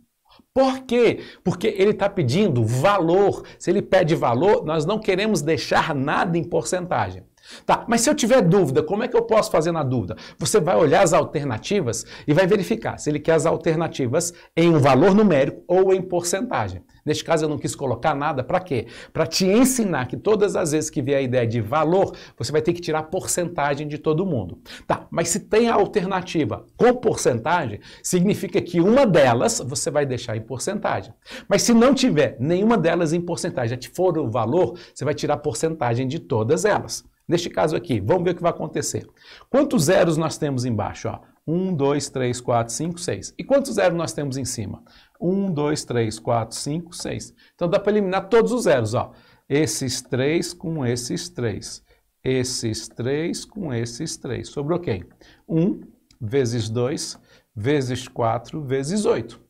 Por quê? Porque ele está pedindo valor. Se ele pede valor, nós não queremos deixar nada em porcentagem. Tá, mas se eu tiver dúvida, como é que eu posso fazer na dúvida? Você vai olhar as alternativas e vai verificar se ele quer as alternativas em um valor numérico ou em porcentagem. Neste caso eu não quis colocar nada, para quê? Para te ensinar que todas as vezes que vier a ideia de valor, você vai ter que tirar porcentagem de todo mundo. Tá, mas se tem a alternativa com porcentagem, significa que uma delas você vai deixar em porcentagem. Mas se não tiver nenhuma delas em porcentagem, já for o valor, você vai tirar porcentagem de todas elas. Neste caso aqui, vamos ver o que vai acontecer. Quantos zeros nós temos embaixo? Ó? 1, 2, 3, 4, 5, 6. E quantos zeros nós temos em cima? 1, 2, 3, 4, 5, 6. Então dá para eliminar todos os zeros, ó. Esses 3 com esses 3. Esses 3 com esses 3. Sobrou quem? 1 vezes 2 vezes 4 vezes 8.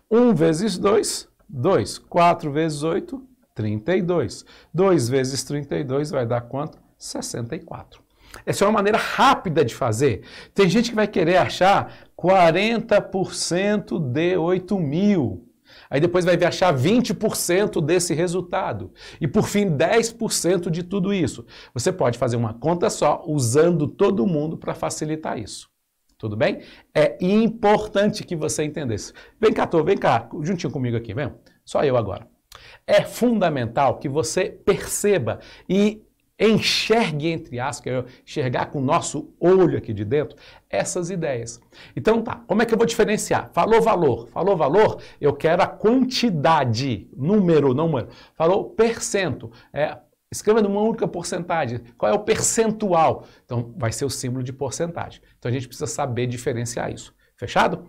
1 vezes 2, 2. 4 vezes 8, 32. 2 vezes 32 vai dar quanto? 64. Essa é uma maneira rápida de fazer. Tem gente que vai querer achar 40% de 8.000. Aí depois vai achar 20% desse resultado. E por fim, 10% de tudo isso. Você pode fazer uma conta só, usando todo mundo para facilitar isso. Tudo bem? É importante que você entendesse. Vem cá, vem cá, juntinho comigo aqui, vem. Só eu agora. É fundamental que você perceba e enxergue, entre aspas, enxergar com o nosso olho aqui de dentro, essas ideias. Então tá, como é que eu vou diferenciar? Falou valor, eu quero a quantidade, número, não número. Falou percento, escreva numa única porcentagem. Qual é o percentual? Então vai ser o símbolo de porcentagem. Então a gente precisa saber diferenciar isso. Fechado?